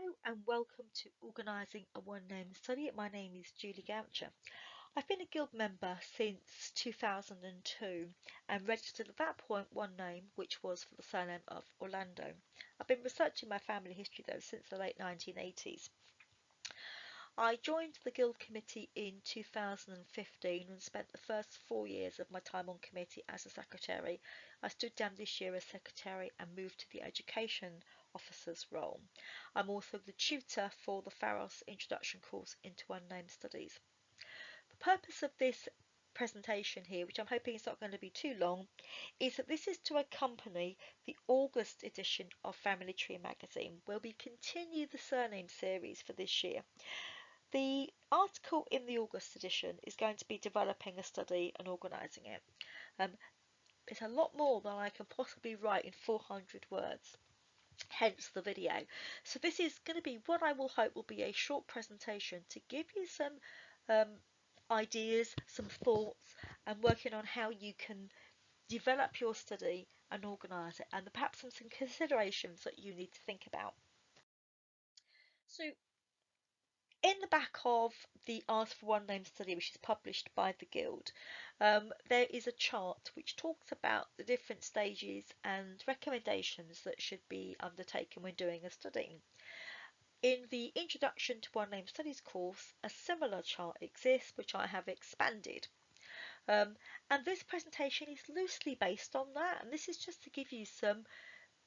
Hello and welcome to Organising a One Name Study. My name is Julie Goucher. I've been a guild member since 2002 and registered at that point one name, which was for the surname of Orlando. I've been researching my family history though since the late 1980s. I joined the Guild Committee in 2015 and spent the first 4 years of my time on committee as a secretary. I stood down this year as secretary and moved to the education officer's role. I'm also the tutor for the Pharos introduction course into One-Name Studies. The purpose of this presentation here, which I'm hoping is not going to be too long, is that this is to accompany the August edition of Family Tree magazine, where we continue the Surname series for this year. The article in the August edition is going to be developing a study and organising it. It's a lot more than I can possibly write in 400 words, hence the video. So this is going to be what I will hope will be a short presentation to give you some ideas, some thoughts, and working on how you can develop your study and organise it, and perhaps some considerations that you need to think about. So in the back of the Ask for One Name study, which is published by the Guild, there is a chart which talks about the different stages and recommendations that should be undertaken when doing a study. In the Introduction to One Name Studies course, a similar chart exists, which I have expanded. And this presentation is loosely based on that, and this is just to give you some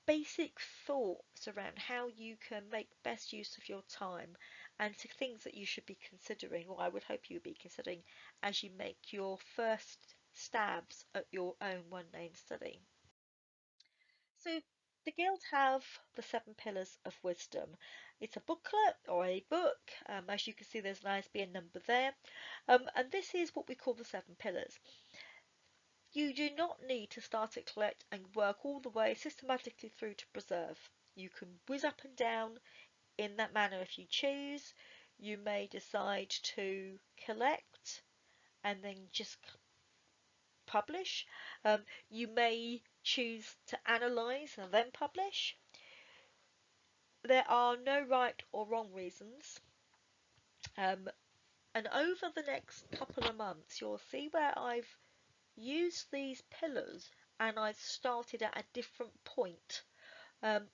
basic thoughts around how you can make best use of your time and to things that you should be considering, or I would hope you would be considering, as you make your first stabs at your own one name study. So the Guild have the 7 Pillars of Wisdom. It's a booklet or a book. As you can see, there's an ISBN number there. And this is what we call the 7 Pillars. You do not need to start at collect and work all the way systematically through to preserve. You can whiz up and down in that manner if you choose. You may decide to collect and then just publish. You may choose to analyse and then publish. There are no right or wrong reasons. And over the next couple of months, you'll see where I've used these pillars and I've started at a different point.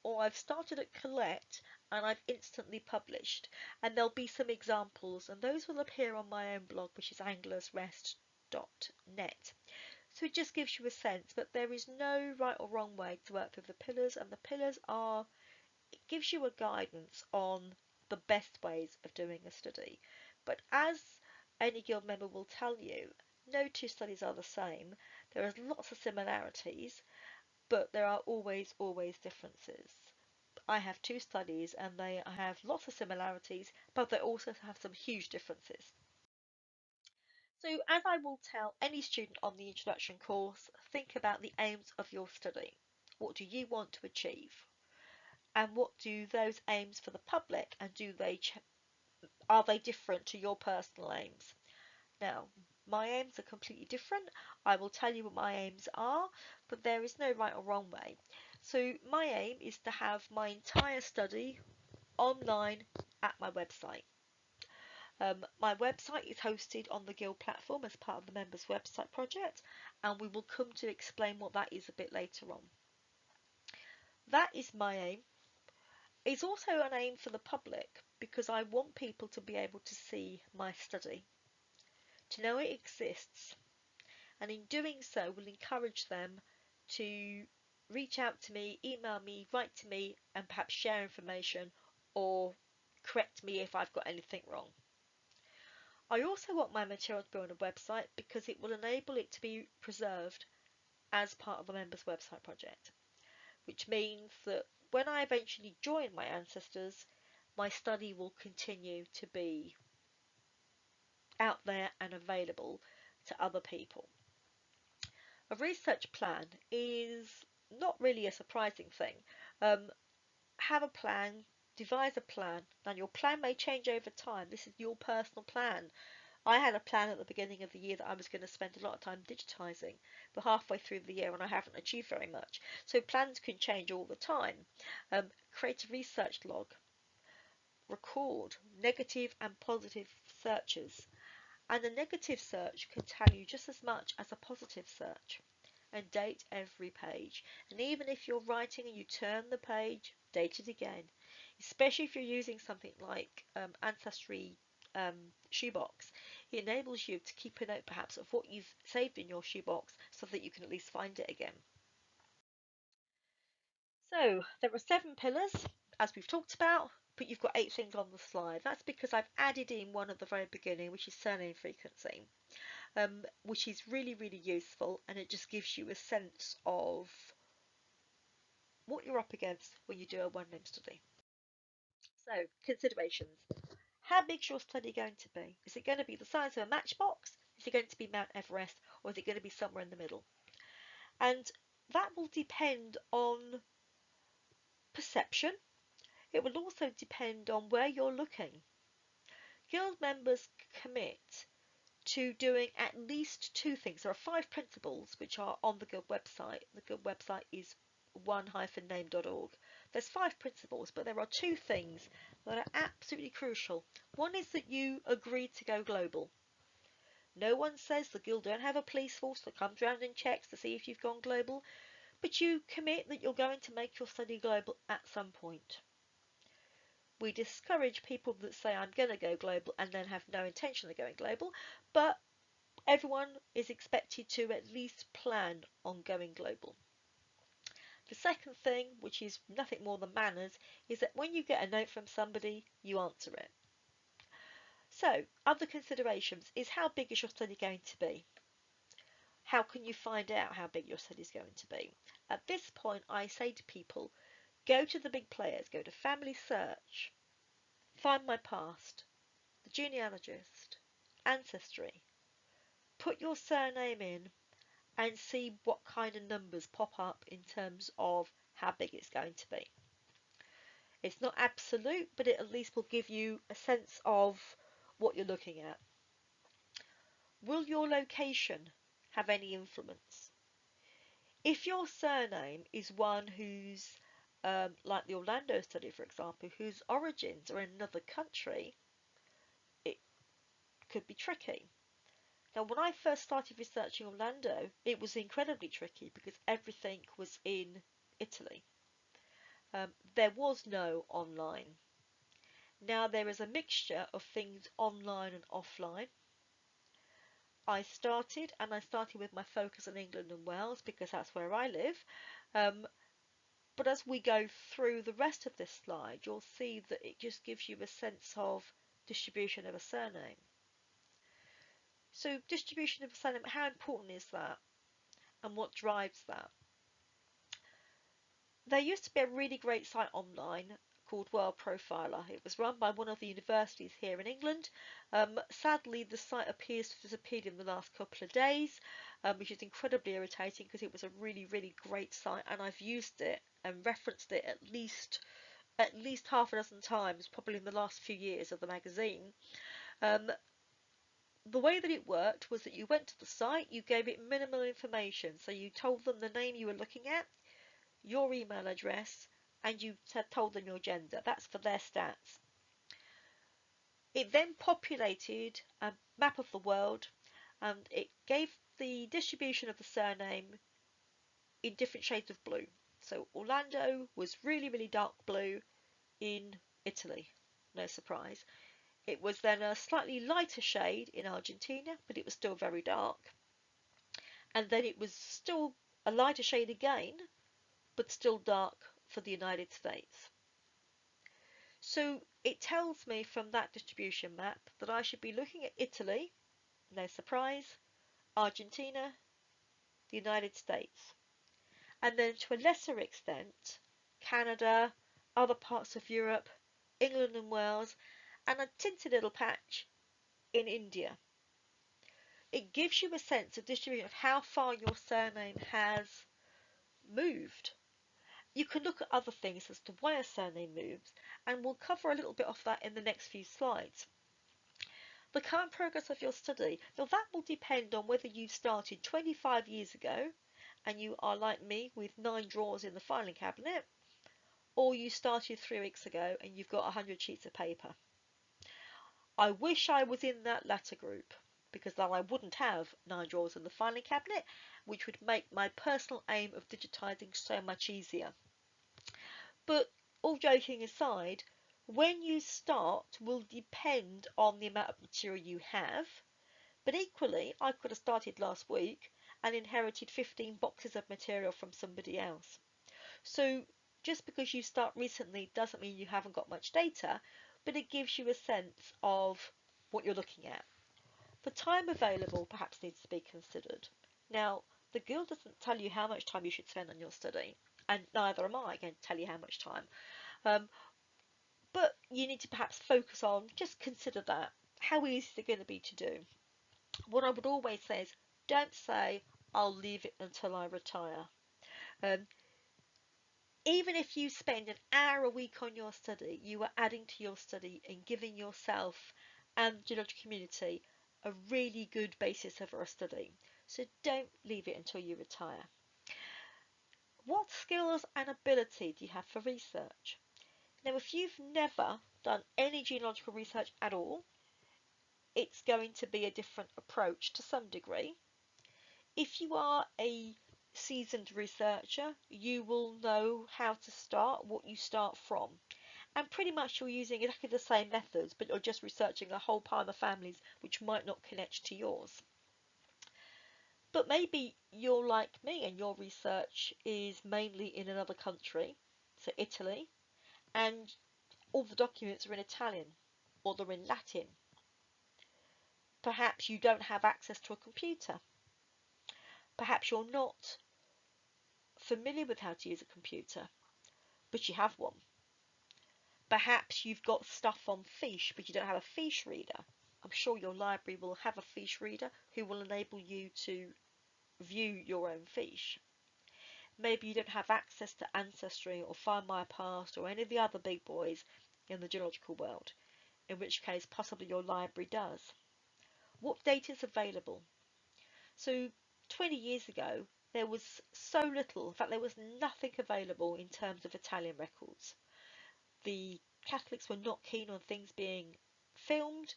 Or I've started at collect and I've instantly published, and there'll be some examples, and those will appear on my own blog, which is anglersrest.net. So it just gives you a sense, but there is no right or wrong way to work with the pillars, and the pillars are, it gives you a guidance on the best ways of doing a study. But as any guild member will tell you, no two studies are the same. There are lots of similarities, but there are always differences. I have 2 studies and they have lots of similarities, but they also have some huge differences. So as I will tell any student on the introduction course, think about the aims of your study. What do you want to achieve? And what do those aims for the public, and are they different to your personal aims? Now, my aims are completely different. I will tell you what my aims are, but there is no right or wrong way. So my aim is to have my entire study online at my website. My website is hosted on the Guild platform as part of the members website project, and we will come to explain what that is a bit later on. That is my aim. It's also an aim for the public because I want people to be able to see my study, to know it exists, and in doing so will encourage them to reach out to me, email me, write to me, and perhaps share information or correct me if I've got anything wrong. I also want my material to be on a website because it will enable it to be preserved as part of the members website project, which means that when I eventually join my ancestors, my study will continue to be out there and available to other people. A research plan is not really a surprising thing. Have a plan, devise a plan. Now your plan may change over time. This is your personal plan. I had a plan at the beginning of the year that I was going to spend a lot of time digitising, but halfway through the year and I haven't achieved very much. So plans can change all the time. Create a research log. record negative and positive searches. And a negative search can tell you just as much as a positive search. And date every page. And even if you're writing and you turn the page, date it again. Especially if you're using something like Ancestry shoebox. It enables you to keep a note perhaps of what you've saved in your shoebox so that you can at least find it again. So there are 7 pillars, as we've talked about, but you've got 8 things on the slide. That's because I've added in one at the very beginning, which is surname frequency, which is really, really useful, and it just gives you a sense of what you're up against when you do a one-name study. So, considerations. How big's your study going to be? Is it going to be the size of a matchbox? Is it going to be Mount Everest? Or is it going to be somewhere in the middle? And that will depend on perception. It will also depend on where you're looking. Guild members commit to doing at least 2 things. There are 5 principles which are on the Guild website. The Guild website is one-name.org. There's 5 principles, but there are 2 things that are absolutely crucial. One is that you agree to go global. No one says the Guild don't have a police force that comes around and checks to see if you've gone global, but you commit that you're going to make your study global at some point. We discourage people that say I'm going to go global and then have no intention of going global, but everyone is expected to at least plan on going global. The second thing, which is nothing more than manners, is that when you get a note from somebody, you answer it. So, other considerations is how big is your study going to be? How can you find out how big your study is going to be? At this point, I say to people, go to the big players, go to Family Search, Find My Past, the genealogist, Ancestry. Put your surname in and see what kind of numbers pop up in terms of how big it's going to be. It's not absolute, but it at least will give you a sense of what you're looking at. Will your location have any influence? If your surname is one who's, like the Orlando study, for example, whose origins are in another country, it could be tricky. Now, when I first started researching Orlando, it was incredibly tricky because everything was in Italy. There was no online. Now there is a mixture of things online and offline. I started with my focus on England and Wales because that's where I live. But as we go through the rest of this slide, you'll see that it just gives you a sense of distribution of a surname. So distribution of a surname, how important is that? And what drives that? There used to be a really great site online called World Profiler. It was run by one of the universities here in England. Sadly, the site appears to have disappeared in the last couple of days, which is incredibly irritating because it was a really, really great site, and I've used it and referenced it at least half a dozen times, probably in the last few years of the magazine. The way that it worked was that you went to the site, you gave it minimal information, so you told them the name you were looking at, your email address, and you told them your gender. That's for their stats. It then populated a map of the world, and it gave the distribution of the surname in different shades of blue. So Orlando was really, really dark blue in Italy. No surprise. It was then a slightly lighter shade in Argentina, but it was still very dark. And then it was still a lighter shade again, but still dark for the United States. So it tells me from that distribution map that I should be looking at Italy, no surprise, Argentina, the United States, and then to a lesser extent, Canada, other parts of Europe, England and Wales, and a tinted little patch in India. It gives you a sense of distribution of how far your surname has moved. You can look at other things as to why a surname moves, and we'll cover a little bit of that in the next few slides. The current progress of your study, now that will depend on whether you started 25 years ago and you are like me with 9 drawers in the filing cabinet, or you started 3 weeks ago and you've got 100 sheets of paper. I wish I was in that latter group, because then I wouldn't have 9 drawers in the filing cabinet, which would make my personal aim of digitising so much easier. But all joking aside, when you start will depend on the amount of material you have, but equally I could have started last week and inherited 15 boxes of material from somebody else. So just because you start recently doesn't mean you haven't got much data, but it gives you a sense of what you're looking at. The time available perhaps needs to be considered. Now, the Guild doesn't tell you how much time you should spend on your study, and neither am I going to tell you how much time. But you need to perhaps focus on, just consider that. How easy is it going to be to do? What I would always say is, don't say, I'll leave it until I retire. Even if you spend an hour a week on your study, you are adding to your study and giving yourself and the geological community a really good basis for a study. So don't leave it until you retire. What skills and ability do you have for research? Now, if you've never done any geological research at all, it's going to be a different approach to some degree. If you are a seasoned researcher, you will know how to start, what you start from. And pretty much you're using exactly the same methods, but you're just researching a whole pile of families which might not connect to yours. But maybe you're like me and your research is mainly in another country, so Italy, and all the documents are in Italian or they're in Latin. Perhaps you don't have access to a computer. Perhaps you're not familiar with how to use a computer, but you have one. Perhaps you've got stuff on fiche, but you don't have a fiche reader. I'm sure your library will have a fiche reader who will enable you to view your own fiche. Maybe you don't have access to Ancestry or Find My Past or any of the other big boys in the geological world, in which case possibly your library does. What data is available? So 20 years ago, there was so little, in fact there was nothing available in terms of Italian records. The Catholics were not keen on things being filmed,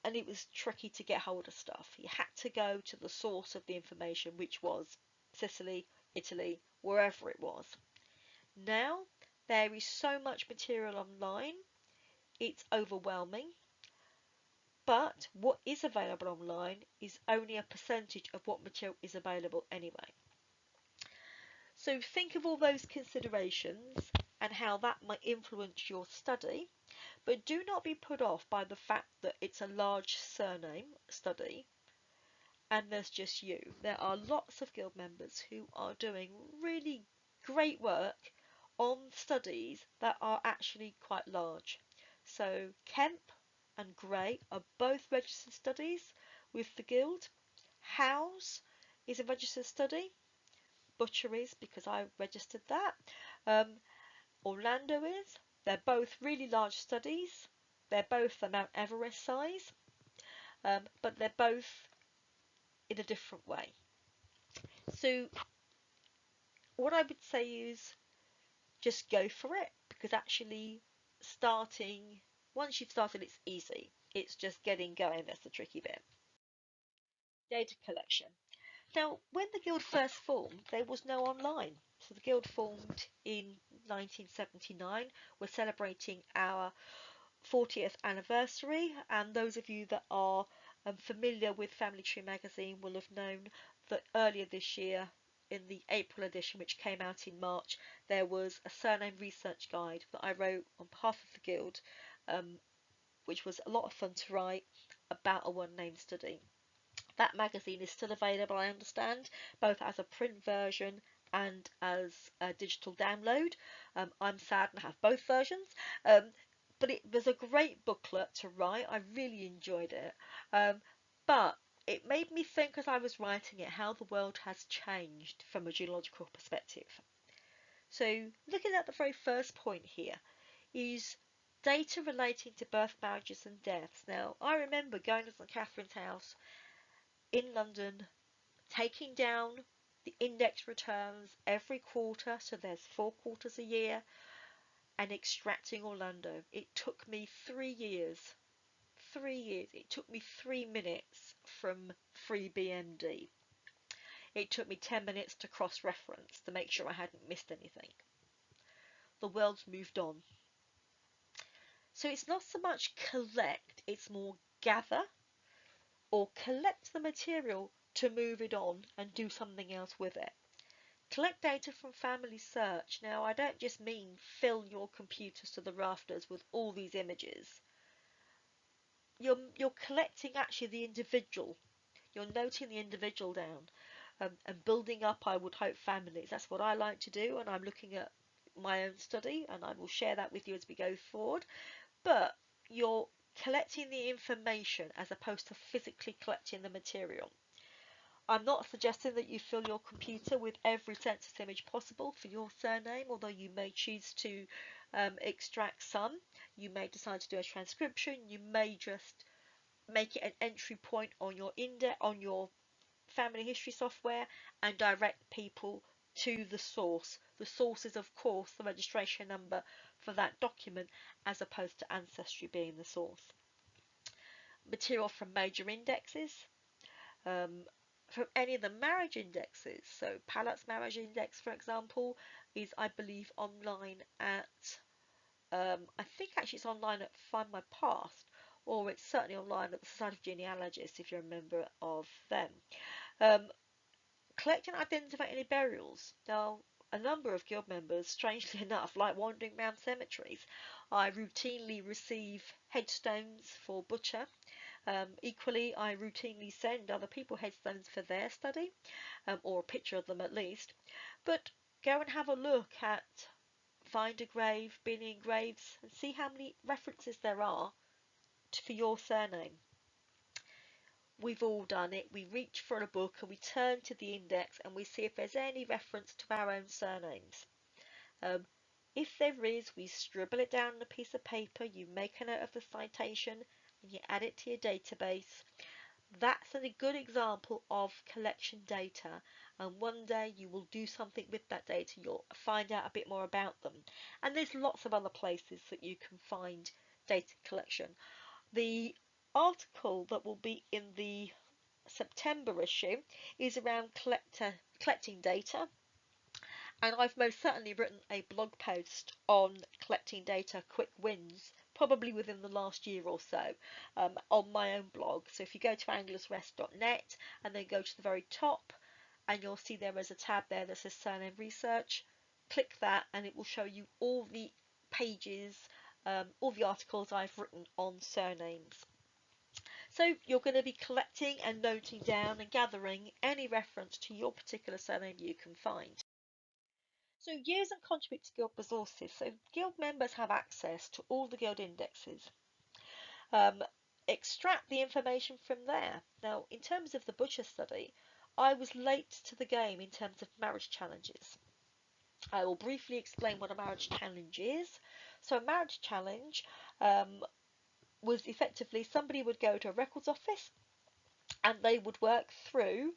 and it was tricky to get hold of stuff. You had to go to the source of the information, which was Sicily, Italy, wherever it was. Now, there is so much material online, it's overwhelming. But what is available online is only a percentage of what material is available anyway. So think of all those considerations and how that might influence your study, but do not be put off by the fact that it's a large surname study and there's just you. There are lots of guild members who are doing really great work on studies that are actually quite large. So Kemp and Gray are both registered studies with the Guild. Howes is a registered study. Butcher is, because I registered that. Orlando is. They're both really large studies. They're both the Mount Everest size, but they're both in a different way. So what I would say is just go for it, because actually starting, once you've started, it's easy. It's just getting going that's the tricky bit. Data collection. Now, when the Guild first formed, there was no online. So the Guild formed in 1979. We're celebrating our 40th anniversary, and those of you that are familiar with Family Tree magazine will have known that earlier this year, in the April edition, which came out in March, there was a surname research guide that I wrote on behalf of the Guild, which was a lot of fun to write about a one name study. That magazine is still available, I understand, both as a print version and as a digital download. I'm sad and have both versions, but it was a great booklet to write. I really enjoyed it, but it made me think as I was writing it how the world has changed from a geological perspective. So looking at the very first point here is data relating to birth, marriages and deaths. Now, I remember going to St Catherine's House in London, taking down the index returns every quarter, so there's 4 quarters a year, and extracting Orlando. It took me 3 years. 3 years. It took me 3 minutes from free BMD. It took me 10 minutes to cross-reference to make sure I hadn't missed anything. The world's moved on. So it's not so much collect, it's more gather or collect the material to move it on and do something else with it. Collect data from family search. Now, I don't just mean fill your computers to the rafters with all these images. You're collecting actually the individual. You're noting the individual down and building up, I would hope, families. That's what I like to do, and I'm looking at my own study, and I will share that with you as we go forward. But you're collecting the information as opposed to physically collecting the material. I'm not suggesting that you fill your computer with every census image possible for your surname, although you may choose to extract some. You may decide to do a transcription. You may just make it an entry point on your index, on your family history software, and direct people to the source. The source is, of course, the registration number for that document, as opposed to Ancestry being the source. Material from major indexes. From any of the marriage indexes. So Pallat's marriage index, for example, is, I believe, online at, I think actually it's online at Find My Past, or it's certainly online at the Society of Genealogists, if you're a member of them. Collect and identify any burials. Now, a number of guild members, strangely enough, like wandering around cemeteries. I routinely receive headstones for butcher. Equally, I routinely send other people headstones for their study, or a picture of them at least. But go and have a look at Find a Grave, Billion Graves, and see how many references there are for your surname. We've all done it. We reach for a book and we turn to the index and we see if there's any reference to our own surnames. If there is, we scribble it down on a piece of paper, you make a note of the citation, and you add it to your database. That's a good example of collection data, and one day you will do something with that data. You'll find out a bit more about them. And there's lots of other places that you can find data collection. The article that will be in the September issue is around collecting data, and I've most certainly written a blog post on collecting data quick wins, probably within the last year or so, on my own blog. So if you go to anglersrest.net and then go to the very top, and you'll see there is a tab there that says Surname Research. Click that and it will show you all the pages, all the articles I've written on surnames. So you're going to be collecting and noting down and gathering any reference to your particular surname you can find. So use and contribute to guild resources. So guild members have access to all the guild indexes. Extract the information from there. Now, in terms of the butcher study, I was late to the game in terms of marriage challenges. I will briefly explain what a marriage challenge is. So a marriage challenge was effectively somebody would go to a records office and they would work through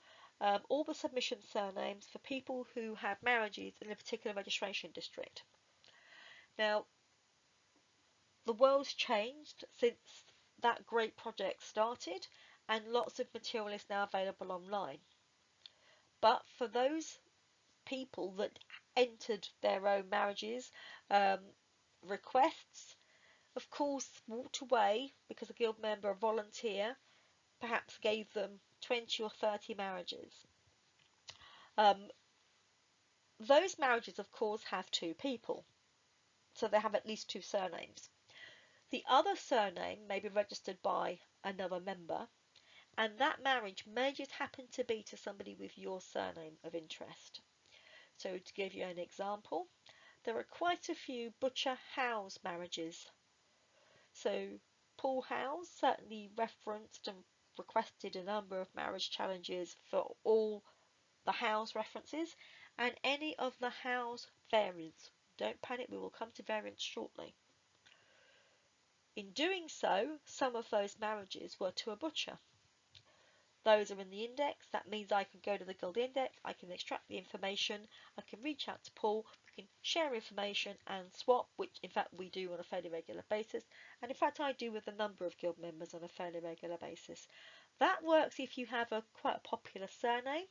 all the submission surnames for people who had marriages in a particular registration district. Now, the world's changed since that great project started, and lots of material is now available online. But for those people that entered their own marriages requests, of course, walked away because a guild member or volunteer perhaps gave them 20 or 30 marriages. Those marriages, of course, have two people, so they have at least two surnames. The other surname may be registered by another member, and that marriage may just happen to be to somebody with your surname of interest. So to give you an example, there are quite a few Butcher Howes marriages. So Paul Howes certainly referenced and requested a number of marriage challenges for all the Howes references and any of the Howes variants. Don't panic, we will come to variants shortly. In doing so, some of those marriages were to a butcher. those are in the index. That means I can go to the Guild index, I can extract the information, I can reach out to Paul, we can share information and swap, which in fact we do on a fairly regular basis. And in fact I do with a number of Guild members on a fairly regular basis. That works if you have quite a popular surname,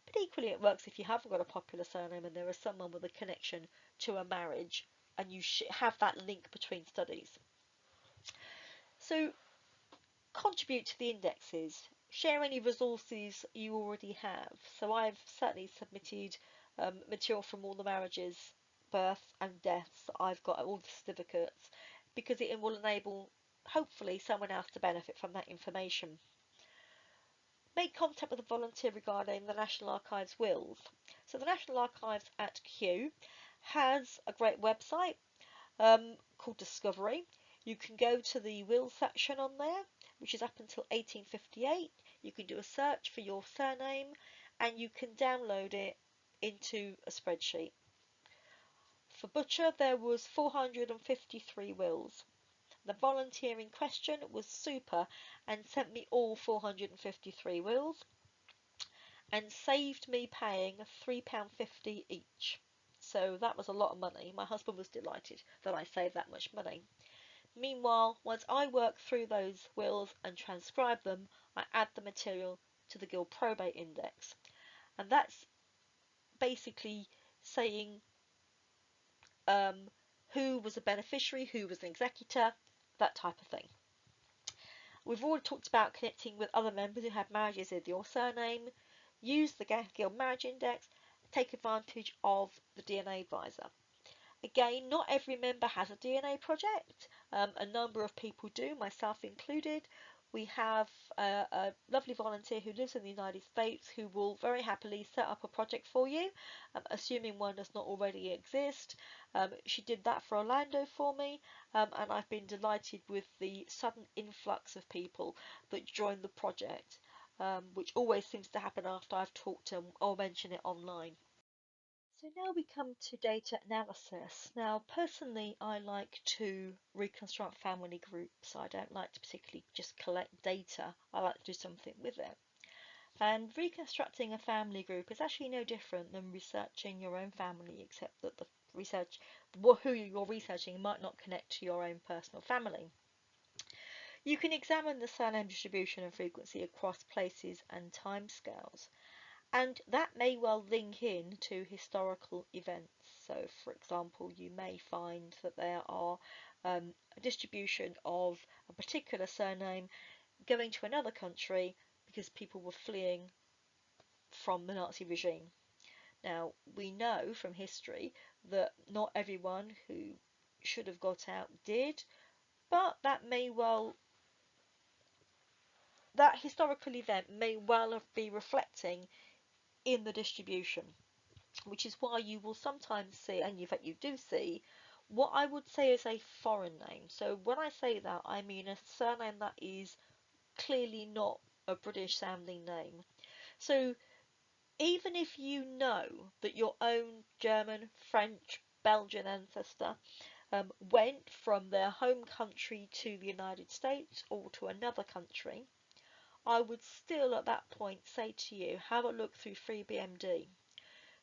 but equally it works if you haven't got a popular surname and there is someone with a connection to a marriage and you have that link between studies. So contribute to the indexes, share any resources you already have. So I've certainly submitted material from all the marriages, births and deaths. I've got all the certificates because it will enable hopefully someone else to benefit from that information. Make contact with a volunteer regarding the National Archives wills. So the National Archives at Kew has a great website called Discovery. You can go to the will section on there, which is up until 1858. You can do a search for your surname and you can download it into a spreadsheet. For Butcher, there was 453 wills. The volunteer in question was super and sent me all 453 wills and saved me paying £3.50 each. So that was a lot of money. My husband was delighted that I saved that much money. Meanwhile, once I work through those wills and transcribe them, I add the material to the Guild Probate Index. And that's basically saying who was a beneficiary, who was an executor, that type of thing. We've already talked about connecting with other members who have marriages with your surname. Use the Guild Marriage Index. Take advantage of the DNA Advisor. Again, not every member has a DNA project. A number of people do, myself included. We have a lovely volunteer who lives in the United States who will very happily set up a project for you, assuming one does not already exist. She did that for Orlando for me, and I've been delighted with the sudden influx of people that join the project, which always seems to happen after I've talked to them or mention it online. So now we come to data analysis. Now, personally, I like to reconstruct family groups. I don't like to particularly just collect data. I like to do something with it. And reconstructing a family group is actually no different than researching your own family, except that the research, who you're researching might not connect to your own personal family. You can examine the surname distribution and frequency across places and timescales. And that may well link in to historical events. So, for example, you may find that there are a distribution of a particular surname going to another country because people were fleeing from the Nazi regime. Now, we know from history that not everyone who should have got out did, but that historical event may well be reflecting in the distribution, which is why you will sometimes see, and in fact you do see, what I would say is a foreign name. So when I say that, I mean a surname that is clearly not a British sounding name. So even if you know that your own German, French, Belgian ancestor went from their home country to the United States or to another country, I would still at that point say to you, have a look through FreeBMD,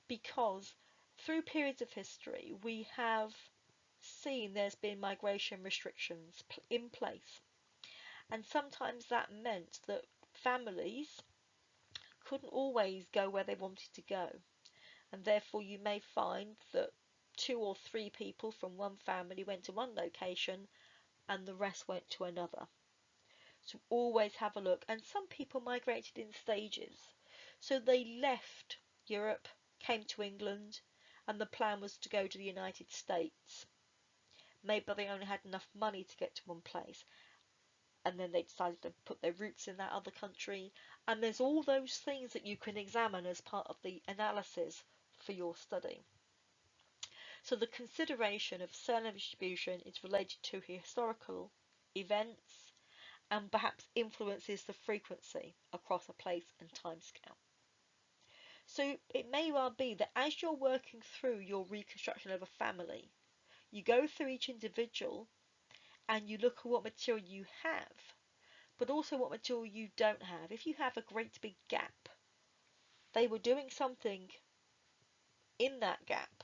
because through periods of history we have seen there's been migration restrictions in place, and sometimes that meant that families couldn't always go where they wanted to go, and therefore you may find that 2 or 3 people from one family went to one location and the rest went to another. So always have a look. And some people migrated in stages, so they left Europe, came to England, and the plan was to go to the United States. Maybe they only had enough money to get to one place, and then they decided to put their roots in that other country. And there's all those things that you can examine as part of the analysis for your study. So the consideration of surname distribution is related to historical events and perhaps influences the frequency across a place and timescale. So it may well be that as you're working through your reconstruction of a family, you go through each individual and you look at what material you have, but also what material you don't have. If you have a great big gap, they were doing something in that gap,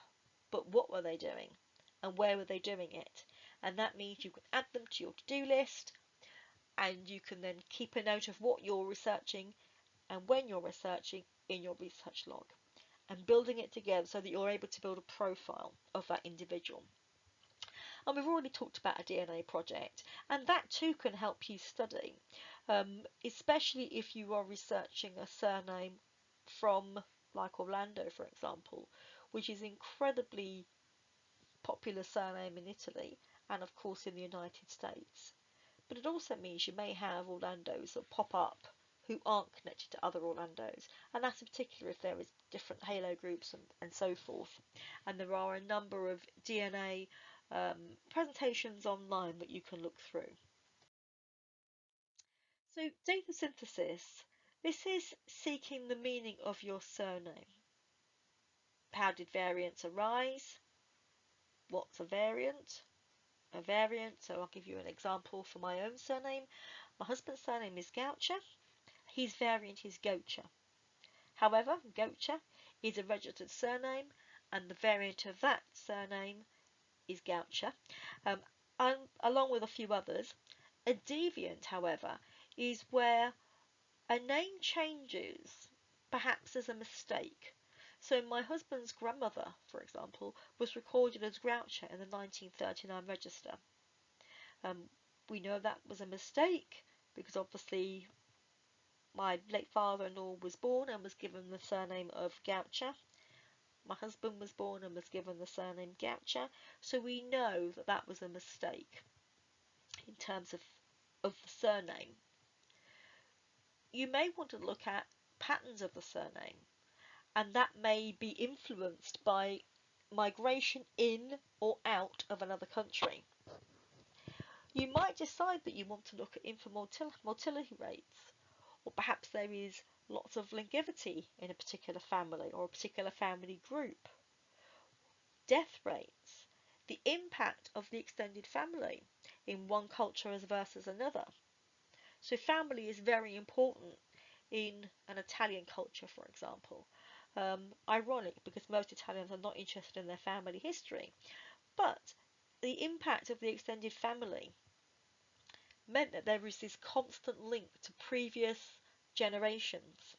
but what were they doing and where were they doing it? And that means you can add them to your to-do list, and you can then keep a note of what you're researching and when you're researching in your research log, and building it together so that you're able to build a profile of that individual. And we've already talked about a DNA project, and that too can help you study, especially if you are researching a surname from, like Orlando, for example, which is incredibly popular surname in Italy and of course in the United States. But it also means you may have Orlandos that pop up who aren't connected to other Orlandos, and that's in particular if there is different halo groups and so forth. And there are a number of DNA presentations online that you can look through. So data synthesis, this is seeking the meaning of your surname. How did variants arise? What's a variant? A variant, so I'll give you an example for my own surname. My husband's surname is Goucher. His variant is Goucher. However, Goucher is a registered surname, and the variant of that surname is Goucher, along with a few others. A deviant, however, is where a name changes, perhaps as a mistake. So my husband's grandmother, for example, was recorded as Groucher in the 1939 register. We know that was a mistake because obviously my late father-in-law was born and was given the surname of Goucher. My husband was born and was given the surname Goucher, so we know that that was a mistake in terms of the surname. You may want to look at patterns of the surname, and that may be influenced by migration in or out of another country. You might decide that you want to look at infant mortality rates, or perhaps there is lots of longevity in a particular family or a particular family group. Death rates, the impact of the extended family in one culture as versus another. So family is very important in an Italian culture, for example. Ironic because most Italians are not interested in their family history, but the impact of the extended family meant that there was this constant link to previous generations,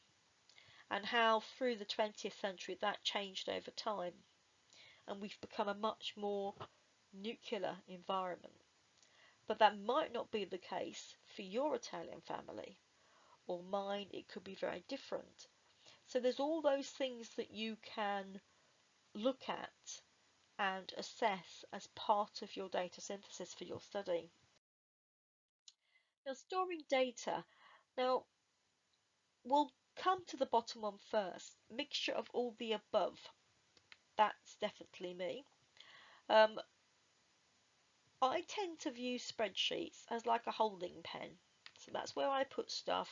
and how through the 20th century that changed over time, and we've become a much more nuclear environment. But that might not be the case for your Italian family, or mine. It could be very different. So there's all those things that you can look at and assess as part of your data synthesis for your study. Now, storing data. Now, we'll come to the bottom one first. Mixture of all the above. That's definitely me. I tend to view spreadsheets as like a holding pen. So that's where I put stuff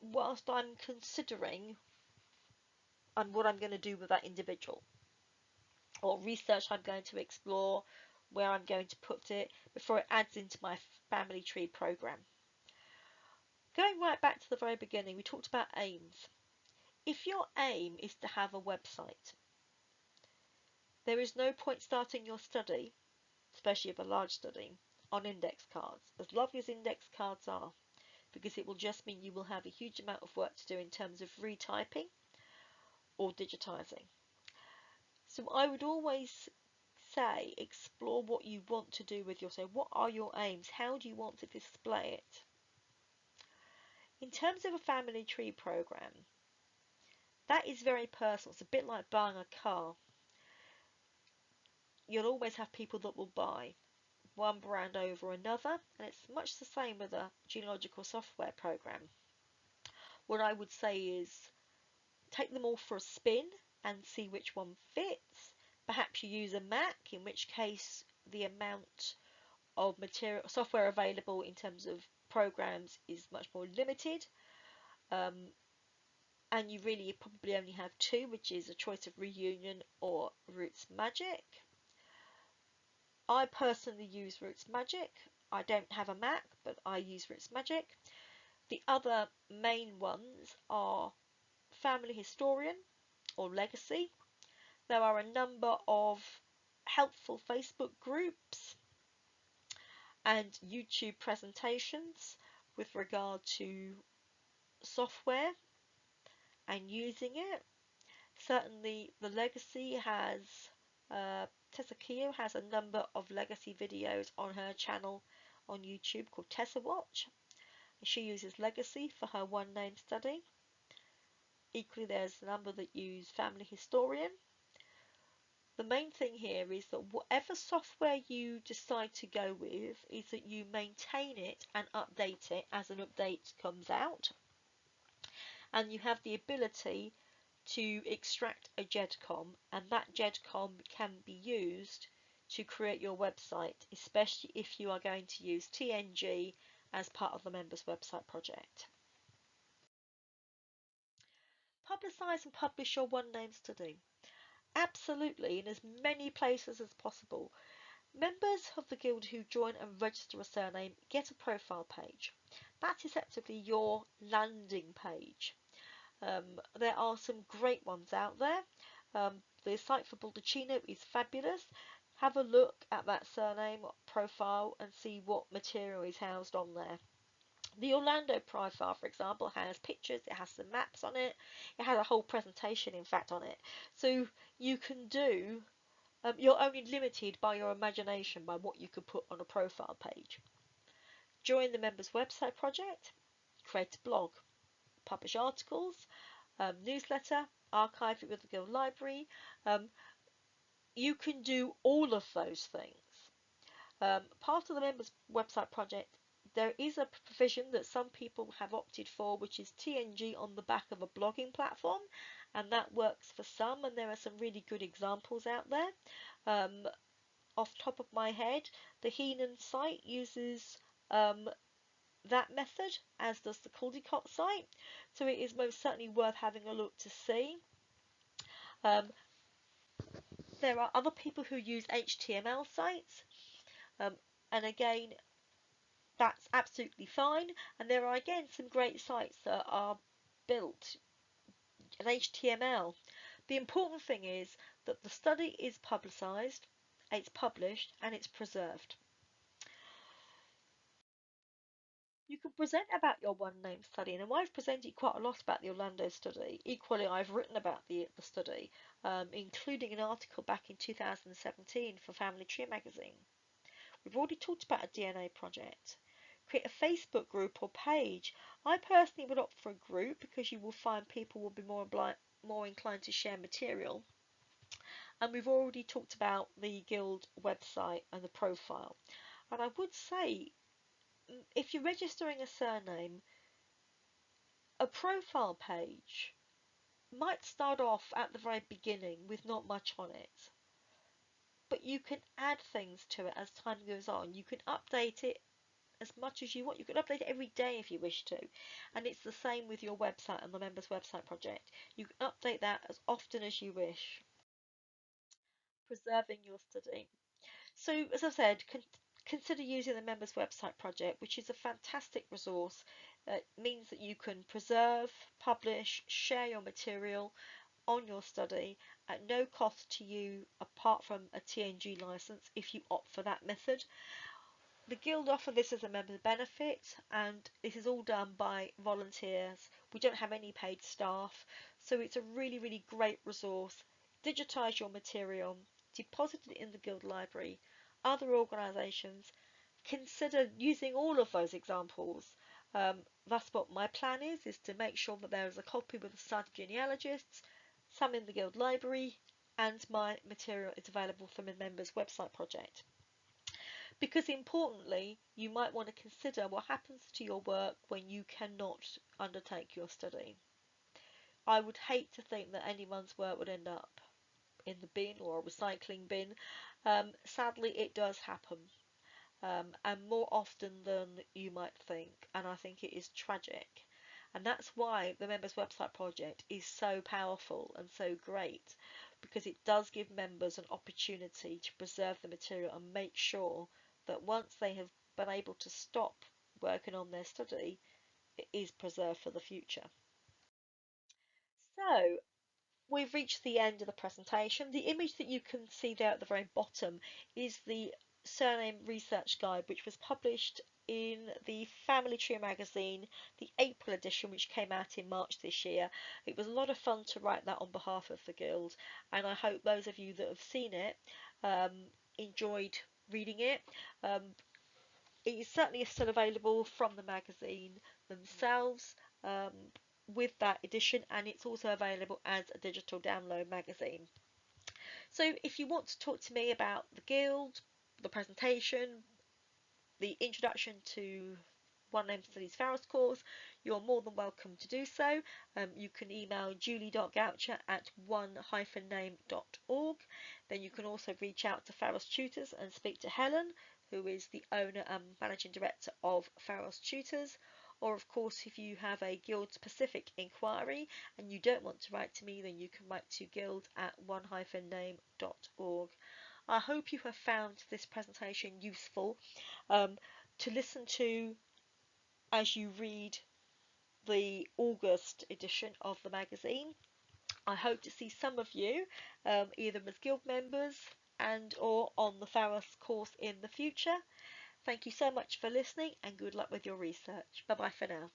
whilst I'm considering what I'm going to do with that individual, or research I'm going to explore, where I'm going to put it before it adds into my family tree program. Going right back to the very beginning, we talked about aims. If your aim is to have a website, there is no point starting your study, especially if a large study, on index cards, as lovely as index cards are, because it will just mean you will have a huge amount of work to do in terms of retyping or digitizing. So I would always say explore what you want to do with your say. What are your aims? How do you want to display it? In terms of a family tree program, that is very personal. It's a bit like buying a car. You'll always have people that will buy one brand over another, and it's much the same with a genealogical software program. What I would say is take them all for a spin and see which one fits. Perhaps you use a Mac, in which case the amount of material software available in terms of programs is much more limited, and you really probably only have two, which is a choice of Reunion or Roots Magic. I personally use Roots Magic. I don't have a Mac, but I use Roots Magic. The other main ones are Family Historian or Legacy. There are a number of helpful Facebook groups and YouTube presentations with regard to software and using it. Certainly the Legacy has, Tessa Keogh has a number of Legacy videos on her channel on YouTube called Tessa Watch. She uses Legacy for her one name study. Equally, there's a number that use Family Historian. The main thing here is that whatever software you decide to go with is that you maintain it and update it as an update comes out, and you have the ability to extract a GEDCOM, and that GEDCOM can be used to create your website, especially if you are going to use TNG as part of the members website project. Publicize and publish your one name study. Absolutely, in as many places as possible. Members of the Guild who join and register a surname get a profile page. That's effectively your landing page. There are some great ones out there. The site for Baldacchino is fabulous. Have a look at that surname profile and see what material is housed on there. The Orlando profile, for example, has pictures, it has some maps on it, it has a whole presentation, in fact, on it. So you can do, you're only limited by your imagination by what you could put on a profile page. Join the members website project, create a blog, publish articles, newsletter, archive it with the Guild library. You can do all of those things. Part of the members website project, there is a provision that some people have opted for, which is TNG on the back of a blogging platform, and that works for some, and there are some really good examples out there. Off the top of my head, the Heenan site uses that method, as does the Caldecott site, so it is most certainly worth having a look to see. There are other people who use HTML sites, and again, that's absolutely fine. And there are again some great sites that are built in HTML. The important thing is that the study is publicised, it's published, and it's preserved. You can present about your one name study, and I've presented quite a lot about the Orlando study. Equally, I've written about the study, including an article back in 2017 for Family Tree magazine. We've already talked about a DNA project. Create a Facebook group or page. I personally would opt for a group because you will find people will be more inclined to share material. And we've already talked about the Guild website and the profile. And I would say, if you're registering a surname, a profile page might start off at the very beginning with not much on it. But you can add things to it as time goes on. You can update it as much as you want. You can update it every day if you wish to, and it's the same with your website and the members website project. You can update that as often as you wish. Preserving your study. So as I said, consider using the members website project, which is a fantastic resource. It means that you can preserve, publish, share your material on your study at no cost to you apart from a TNG license if you opt for that method. The Guild offer this as a member benefit, and this is all done by volunteers. We don't have any paid staff, so it's a really, really great resource. Digitise your material, deposit it in the Guild library. Other organisations consider using all of those examples. That's what my plan is to make sure that there is a copy with the Society of Genealogists, some in the Guild library, and my material is available from a members website project. Because importantly, you might want to consider what happens to your work when you cannot undertake your study. I would hate to think that anyone's work would end up in the bin or a recycling bin. Sadly, it does happen, and more often than you might think, and I think it is tragic. And that's why the Members Website Project is so powerful and so great, because it does give members an opportunity to preserve the material and make sure that once they have been able to stop working on their study, it is preserved for the future. So we've reached the end of the presentation. The image that you can see there at the very bottom is the Surname Research Guide, which was published in the Family Tree magazine, the April edition, which came out in March this year. It was a lot of fun to write that on behalf of the Guild, and I hope those of you that have seen it enjoyed reading it. It is certainly still available from the magazine themselves with that edition, and it's also available as a digital download magazine. So if you want to talk to me about the Guild, the presentation, the introduction to One Name Studies Faros course, you're more than welcome to do so. You can email julie.goucher@one-name.org. Then you can also reach out to Faros Tutors and speak to Helen, who is the owner and managing director of Faros Tutors. Or, of course, if you have a guild-specific inquiry and you don't want to write to me, then you can write to guild@one-name.org. I hope you have found this presentation useful to listen to as you read the August edition of the magazine. I hope to see some of you either as guild members and or on the Faros course in the future. Thank you so much for listening and good luck with your research. Bye bye for now.